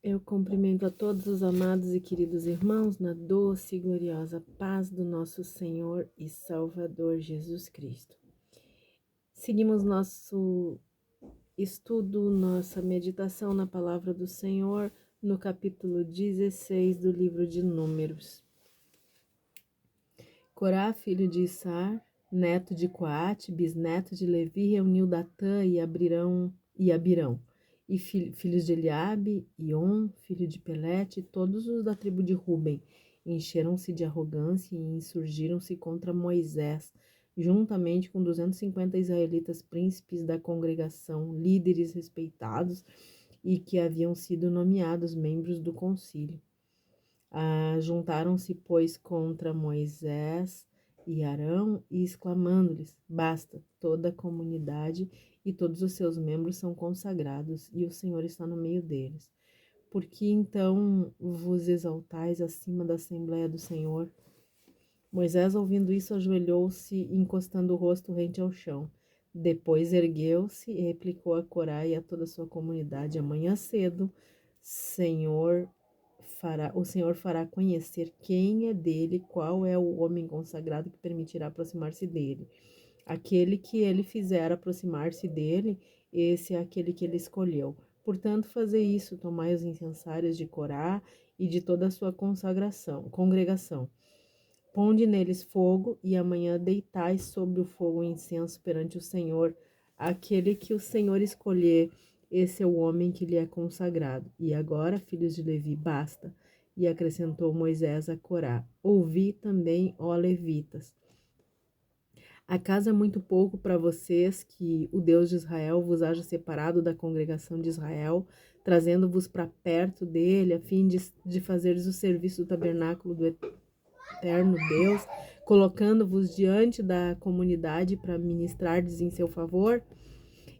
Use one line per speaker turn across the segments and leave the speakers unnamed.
Eu cumprimento a todos os amados e queridos irmãos na doce e gloriosa paz do nosso Senhor e Salvador Jesus Cristo. Seguimos nosso estudo, nossa meditação na palavra do Senhor no capítulo 16 do livro de Números. Corá, filho de Issar, neto de Coate, bisneto de Levi, reuniu Datã e Abirão, e filhos de Eliabe, Ion, filho de Pelete, todos os da tribo de Ruben, encheram-se de arrogância e insurgiram-se contra Moisés, juntamente com 250 israelitas príncipes da congregação, líderes respeitados e que haviam sido nomeados membros do concílio. Juntaram-se, pois, contra Moisés e Arão, e exclamando-lhes: basta, toda a comunidade e todos os seus membros são consagrados, e o Senhor está no meio deles. Por que então vos exaltais acima da Assembleia do Senhor? Moisés, ouvindo isso, ajoelhou-se, encostando o rosto rente ao chão. Depois ergueu-se e replicou a Corá e a toda a sua comunidade: amanhã cedo, o Senhor fará conhecer quem é dele, qual é o homem consagrado que permitirá aproximar-se dele. Aquele que ele fizer aproximar-se dele, esse é aquele que ele escolheu. Portanto, fazei isso, tomai os incensários de Corá e de toda a sua congregação. Ponde neles fogo, e amanhã deitai sobre o fogo o incenso perante o Senhor, aquele que o Senhor escolher, esse é o homem que lhe é consagrado. E agora, filhos de Levi, basta. E acrescentou Moisés a Corá: ouvi também, ó levitas. Acaso é muito pouco para vocês que o Deus de Israel vos haja separado da congregação de Israel, trazendo-vos para perto dele, a fim de fazeres o serviço do tabernáculo do eterno Deus, colocando-vos diante da comunidade para ministrardes em seu favor?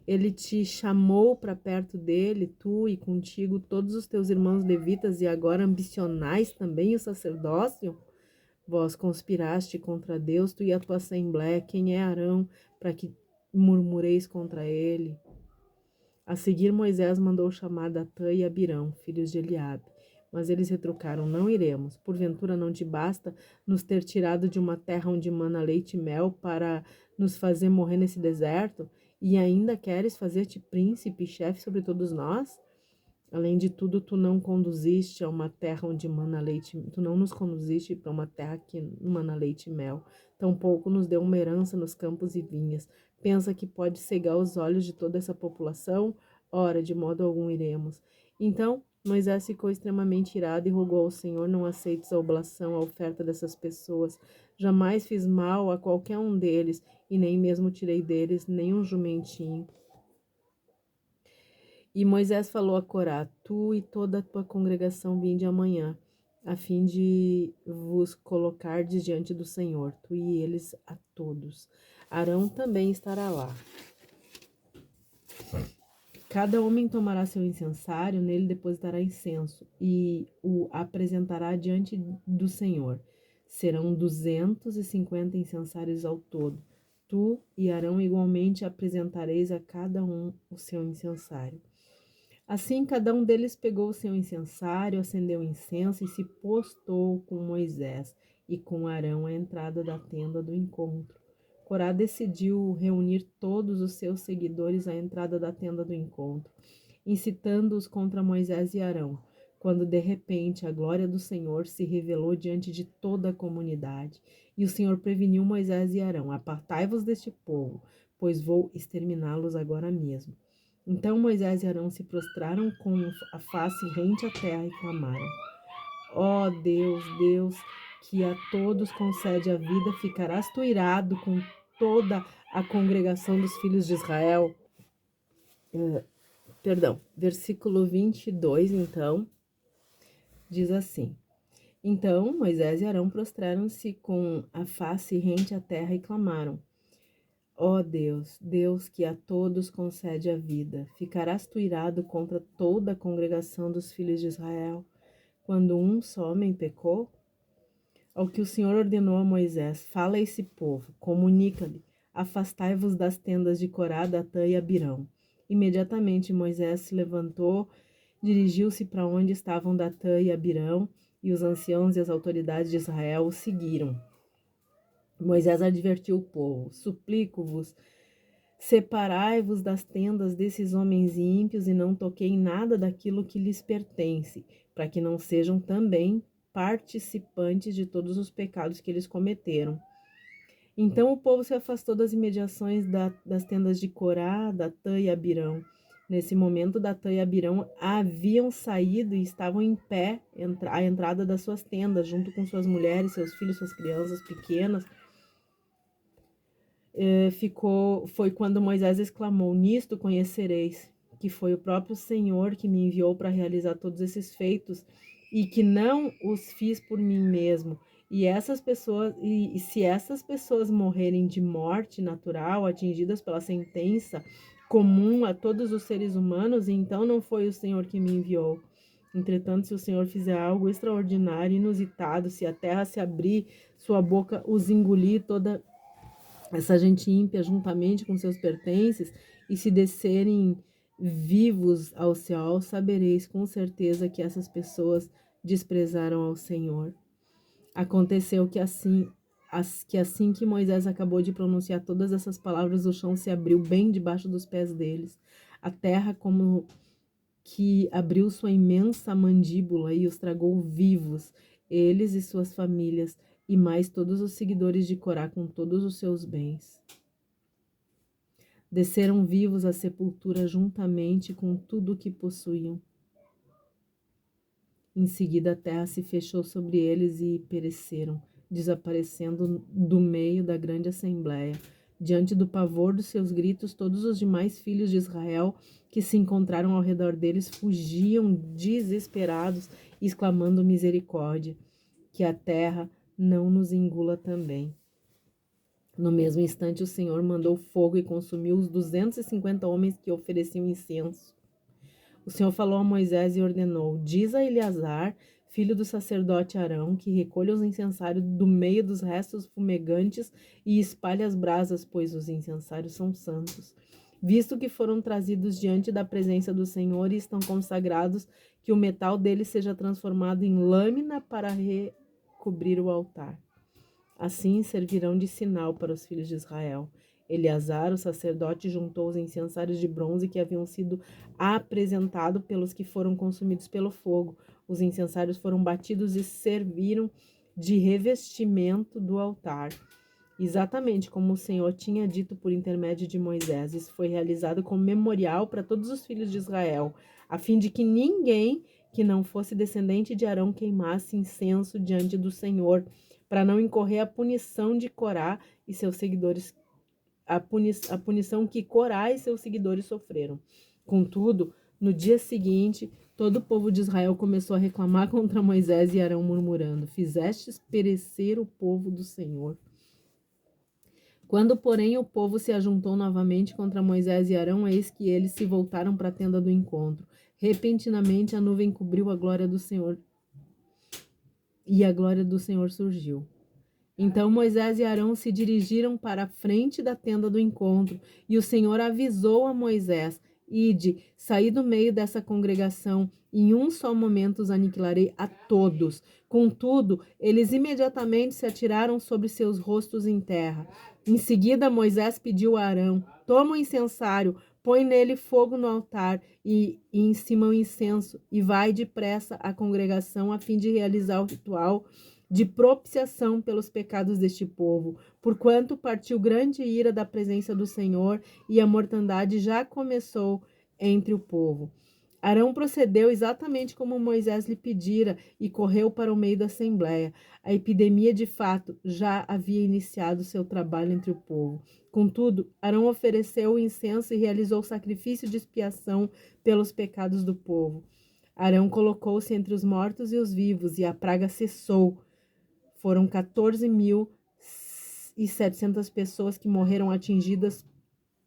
Ele te chamou para perto dele, tu e contigo todos os teus irmãos levitas, e agora ambicionais também o sacerdócio? Vós conspiraste contra Deus, tu e a tua assembléia. Quem é Arão, para que murmureis contra ele? A seguir, Moisés mandou chamar Datã e Abirão, filhos de Eliabe. Mas eles retrucaram: não iremos. Porventura não te basta nos ter tirado de uma terra onde mana leite e mel para nos fazer morrer nesse deserto? E ainda queres fazer-te príncipe e chefe sobre todos nós? Além de tudo, tu não conduziste a uma terra onde mana leite, tu não nos conduziste para uma terra que mana leite e mel. Tampouco nos deu uma herança nos campos e vinhas. Pensa que pode cegar os olhos de toda essa população? Ora, de modo algum iremos. Então Moisés ficou extremamente irado e rogou ao Senhor: não aceites a oblação, a oferta dessas pessoas. Jamais fiz mal a qualquer um deles, e nem mesmo tirei deles nem um jumentinho. E Moisés falou a Corá: tu e toda a tua congregação vinde amanhã, a fim de vos colocardes diante do Senhor, tu e eles a todos. Arão também estará lá. Cada homem tomará seu incensário, nele depositará incenso e o apresentará diante do Senhor. Serão 250 incensários ao todo. Tu e Arão igualmente apresentareis a cada um o seu incensário. Assim, cada um deles pegou o seu incensário, acendeu o incenso e se postou com Moisés e com Arão à entrada da tenda do encontro. Corá decidiu reunir todos os seus seguidores à entrada da tenda do encontro, incitando-os contra Moisés e Arão, quando de repente a glória do Senhor se revelou diante de toda a comunidade. E o Senhor preveniu Moisés e Arão: apartai-vos deste povo, pois vou exterminá-los agora mesmo. Então Moisés e Arão se prostraram com a face rente à terra e clamaram: ó Deus, Deus, que a todos concede a vida, ficarás tu irado com toda a congregação dos filhos de Israel? Versículo 22, então, diz assim: então Moisés e Arão prostraram-se com a face rente à terra e clamaram: ó Deus, Deus que a todos concede a vida, ficarás tu irado contra toda a congregação dos filhos de Israel, quando um só homem pecou? Ao que o Senhor ordenou a Moisés: fala a esse povo, comunica-lhe: afastai-vos das tendas de Corá, Datã e Abirão. Imediatamente Moisés se levantou dirigiu-se para onde estavam Datã e Abirão, e os anciãos e as autoridades de Israel o seguiram. Moisés advertiu o povo: suplico-vos, separai-vos das tendas desses homens ímpios e não toquei em nada daquilo que lhes pertence, para que não sejam também participantes de todos os pecados que eles cometeram. Então o povo se afastou das imediações das tendas de Corá, Datã e Abirão. Nesse momento, Datã e Abirão haviam saído e estavam em pé à entrada das suas tendas, junto com suas mulheres, seus filhos, suas crianças pequenas. Foi quando Moisés exclamou: nisto conhecereis que foi o próprio Senhor que me enviou para realizar todos esses feitos e que não os fiz por mim mesmo. E se essas pessoas morrerem de morte natural, atingidas pela sentença comum a todos os seres humanos, então não foi o Senhor que me enviou. Entretanto, se o Senhor fizer algo extraordinário, inusitado, se a terra se abrir, sua boca os engolir, toda essa gente ímpia juntamente com seus pertences, e se descerem vivos ao céu, sabereis com certeza que essas pessoas desprezaram ao Senhor. Aconteceu que assim que Moisés acabou de pronunciar todas essas palavras, o chão se abriu bem debaixo dos pés deles. A terra como que abriu sua imensa mandíbula e os tragou vivos, eles e suas famílias, e mais todos os seguidores de Corá com todos os seus bens. Desceram vivos à sepultura juntamente com tudo o que possuíam. Em seguida a terra se fechou sobre eles e pereceram, desaparecendo do meio da grande assembleia. Diante do pavor dos seus gritos, todos os demais filhos de Israel que se encontraram ao redor deles fugiam desesperados, exclamando misericórdia, que a terra não nos engula também. No mesmo instante, o Senhor mandou fogo e consumiu os 250 homens que ofereciam incenso. O Senhor falou a Moisés e ordenou: diz a Eleazar, filho do sacerdote Arão, que recolha os incensários do meio dos restos fumegantes e espalhe as brasas, pois os incensários são santos. Visto que foram trazidos diante da presença do Senhor e estão consagrados, que o metal deles seja transformado em lâmina para recobrir o altar. Assim servirão de sinal para os filhos de Israel. Eleazar, o sacerdote, juntou os incensários de bronze que haviam sido apresentados pelos que foram consumidos pelo fogo. Os incensários foram batidos e serviram de revestimento do altar. Exatamente como o Senhor tinha dito por intermédio de Moisés, isso foi realizado como memorial para todos os filhos de Israel, a fim de que ninguém que não fosse descendente de Arão queimasse incenso diante do Senhor, para não incorrer a punição de Corá e seus seguidores, a punição que Corá e seus seguidores sofreram. Contudo, no dia seguinte, todo o povo de Israel começou a reclamar contra Moisés e Arão, murmurando: fizestes perecer o povo do Senhor. Quando, porém, o povo se ajuntou novamente contra Moisés e Arão, eis que eles se voltaram para a tenda do encontro. Repentinamente a nuvem cobriu a glória do Senhor, e a glória do Senhor surgiu. Então Moisés e Arão se dirigiram para a frente da tenda do encontro, e o Senhor avisou a Moisés: ide, saí do meio dessa congregação, em um só momento os aniquilarei a todos. Contudo, eles imediatamente se atiraram sobre seus rostos em terra. Em seguida, Moisés pediu a Arão: toma o incensário, põe nele fogo no altar e em cima o incenso, e vai depressa à congregação a fim de realizar o ritual de propiciação pelos pecados deste povo, porquanto partiu grande ira da presença do Senhor e a mortandade já começou entre o povo. Arão procedeu exatamente como Moisés lhe pedira e correu para o meio da assembleia. A epidemia, de fato, já havia iniciado seu trabalho entre o povo. Contudo, Arão ofereceu o incenso e realizou o sacrifício de expiação pelos pecados do povo. Arão colocou-se entre os mortos e os vivos, e a praga cessou. Foram 14.700 pessoas que morreram atingidas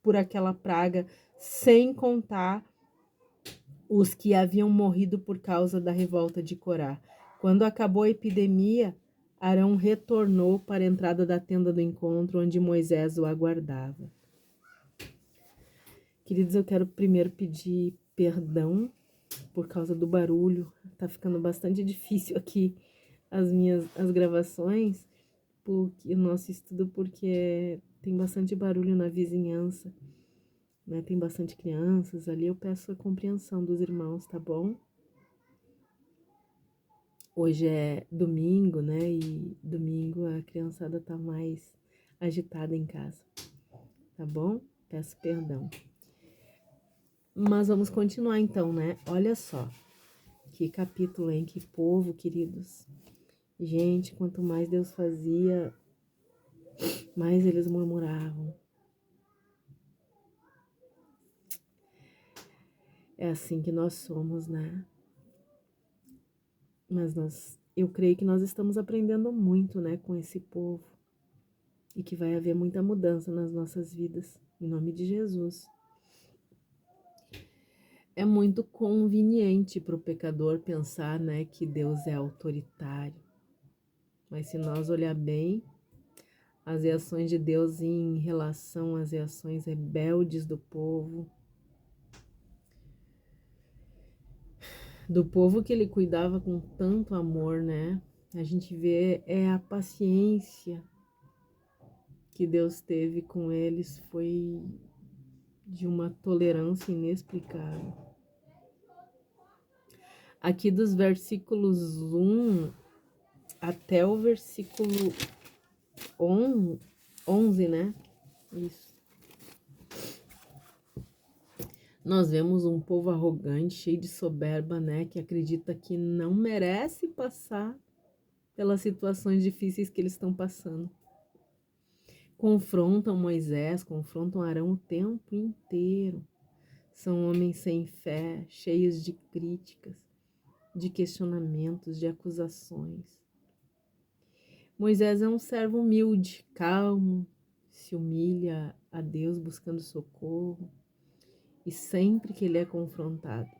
por aquela praga, sem contar os que haviam morrido por causa da revolta de Corá. Quando acabou a epidemia, Arão retornou para a entrada da tenda do encontro, onde Moisés o aguardava. Queridos, eu quero primeiro pedir perdão por causa do barulho. Tá ficando bastante difícil aqui as gravações, porque o nosso estudo, porque tem bastante barulho na vizinhança, né? Tem bastante crianças ali. Eu peço a compreensão dos irmãos, tá bom? Hoje é domingo, né? E domingo a criançada tá mais agitada em casa, tá bom? Peço perdão. Mas vamos continuar então, né? Olha só, que capítulo, hein? Que povo, queridos. Gente, quanto mais Deus fazia, mais eles murmuravam. É assim que nós somos, né? Mas eu creio que nós estamos aprendendo muito, né, com esse povo. E que vai haver muita mudança nas nossas vidas, em nome de Jesus. É muito conveniente para o pecador pensar, né, que Deus é autoritário. Mas se nós olhar bem, as reações de Deus em relação às reações rebeldes do povo que ele cuidava com tanto amor, né? A gente vê a paciência que Deus teve com eles, foi de uma tolerância inexplicável. Aqui dos versículos 1 até o versículo 11, né? Isso. Nós vemos um povo arrogante, cheio de soberba, né? Que acredita que não merece passar pelas situações difíceis que eles estão passando. Confrontam Moisés, confrontam Arão o tempo inteiro. São homens sem fé, cheios de críticas, de questionamentos, de acusações. Moisés é um servo humilde, calmo, se humilha a Deus buscando socorro. E sempre que ele é confrontado,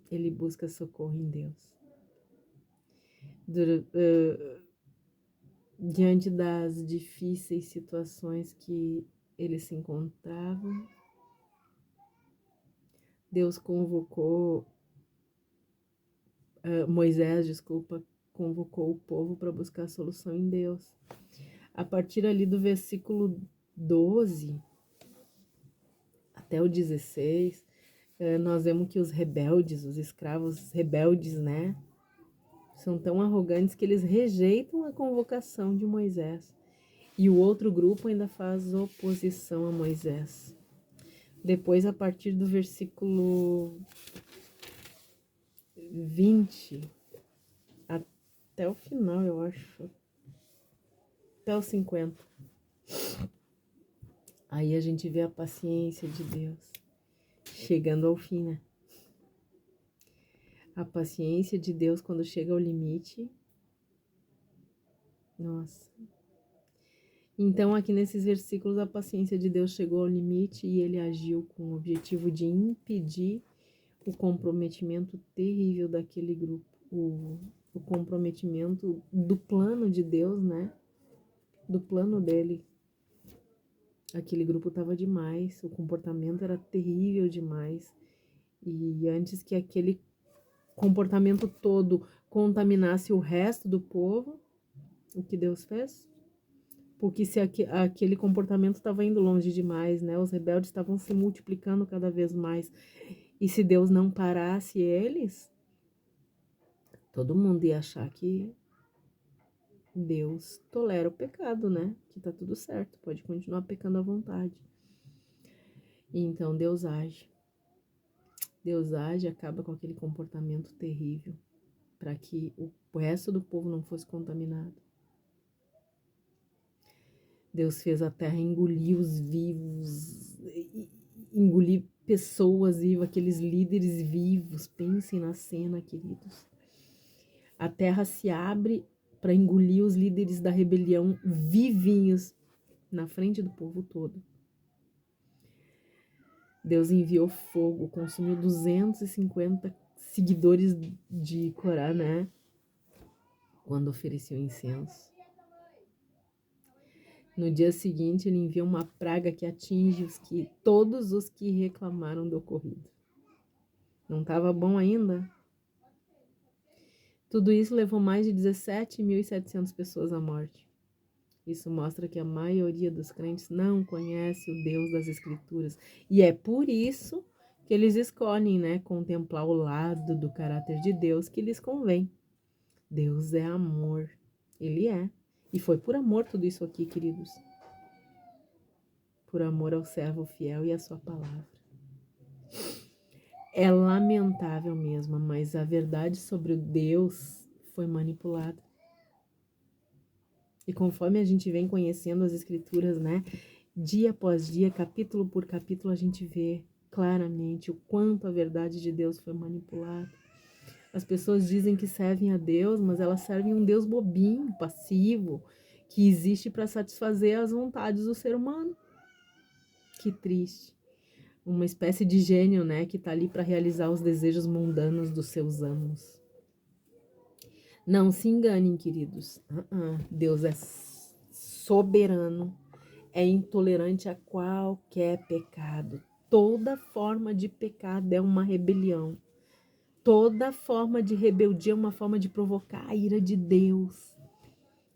ele busca socorro em Deus. Diante das difíceis situações que eles se encontravam, Deus convocou, Moisés, convocou o povo para buscar solução em Deus. A partir ali do versículo 12 até o 16, nós vemos que os rebeldes, os escravos rebeldes, né, são tão arrogantes que eles rejeitam a convocação de Moisés. E o outro grupo ainda faz oposição a Moisés. Depois, a partir do versículo 20, até o final, eu acho, até o 50. Aí a gente vê a paciência de Deus chegando ao fim, né? A paciência de Deus quando chega ao limite. Nossa. Então, aqui nesses versículos, a paciência de Deus chegou ao limite e ele agiu com o objetivo de impedir o comprometimento terrível daquele grupo, o comprometimento do plano de Deus, né? Do plano dele. Aquele grupo estava demais, o comportamento era terrível demais. E antes que aquele comportamento todo contaminasse o resto do povo, o que Deus fez? Porque se aquele comportamento estava indo longe demais, né? Os rebeldes estavam se multiplicando cada vez mais. E se Deus não parasse eles, todo mundo ia achar que Deus tolera o pecado, né? Que tá tudo certo, pode continuar pecando à vontade. E então Deus age. Deus age e acaba com aquele comportamento terrível, para que o resto do povo não fosse contaminado. Deus fez a terra engolir os vivos, engolir pessoas vivas, aqueles líderes vivos. Pensem na cena, queridos. A terra se abre para engolir os líderes da rebelião vivinhos na frente do povo todo. Deus enviou fogo, consumiu 250 seguidores de Corá, né? Quando ofereceu incenso. No dia seguinte, ele enviou uma praga que atinge todos os que reclamaram do ocorrido. Não estava bom ainda? Tudo isso levou mais de 17.700 pessoas à morte. Isso mostra que a maioria dos crentes não conhece o Deus das Escrituras. E é por isso que eles escolhem, né, contemplar o lado do caráter de Deus que lhes convém. Deus é amor. Ele é. E foi por amor tudo isso aqui, queridos. Por amor ao servo fiel e à sua palavra. É lamentável mesmo, mas a verdade sobre o Deus foi manipulada. E conforme a gente vem conhecendo as Escrituras, né, dia após dia, capítulo por capítulo, a gente vê claramente o quanto a verdade de Deus foi manipulada. As pessoas dizem que servem a Deus, mas elas servem um Deus bobinho, passivo, que existe para satisfazer as vontades do ser humano. Que triste. Uma espécie de gênio, né, que está ali para realizar os desejos mundanos dos seus amos. Não se enganem, queridos. Deus é soberano, é intolerante a qualquer pecado. Toda forma de pecado é uma rebelião. Toda forma de rebeldia é uma forma de provocar a ira de Deus.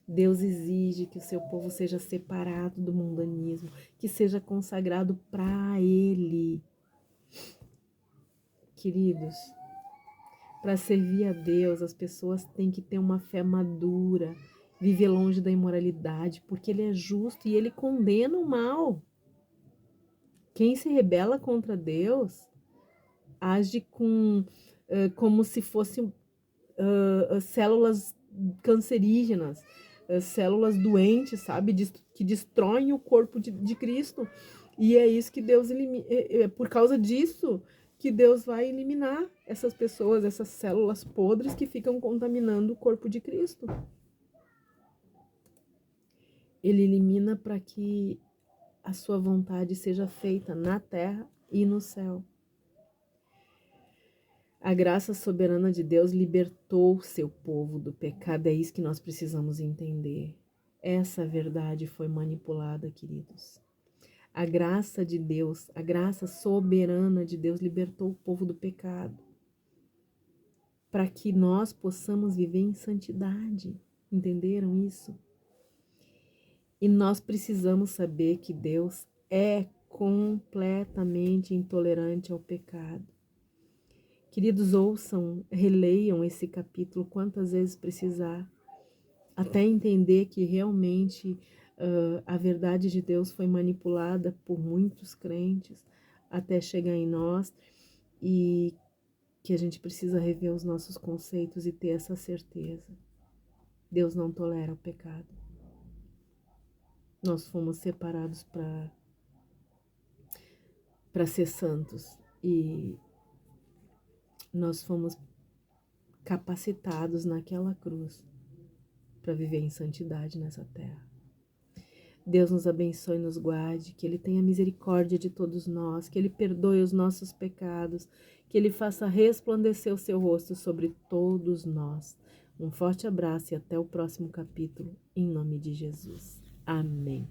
Deus exige que o seu povo seja separado do mundanismo, que seja consagrado para Ele. Queridos, para servir a Deus, as pessoas têm que ter uma fé madura, viver longe da imoralidade, porque Ele é justo e Ele condena o mal. Quem se rebela contra Deus age como se fossem células cancerígenas, células doentes, sabe? Que destroem o corpo de Cristo. E é isso que Deus elimina. É por causa disso que Deus vai eliminar essas pessoas, essas células podres que ficam contaminando o corpo de Cristo. Ele elimina para que a sua vontade seja feita na terra e no céu. A graça soberana de Deus libertou seu povo do pecado, é isso que nós precisamos entender. Essa verdade foi manipulada, queridos. A graça de Deus, a graça soberana de Deus libertou o povo do pecado, para que nós possamos viver em santidade. Entenderam isso? E nós precisamos saber que Deus é completamente intolerante ao pecado. Queridos, ouçam, releiam esse capítulo quantas vezes precisar, até entender que realmente a verdade de Deus foi manipulada por muitos crentes até chegar em nós e que a gente precisa rever os nossos conceitos e ter essa certeza. Deus não tolera o pecado. Nós fomos separados para ser santos e nós fomos capacitados naquela cruz para viver em santidade nessa terra. Deus nos abençoe e nos guarde, que Ele tenha misericórdia de todos nós, que Ele perdoe os nossos pecados, que Ele faça resplandecer o seu rosto sobre todos nós. Um forte abraço e até o próximo capítulo, em nome de Jesus. Amém.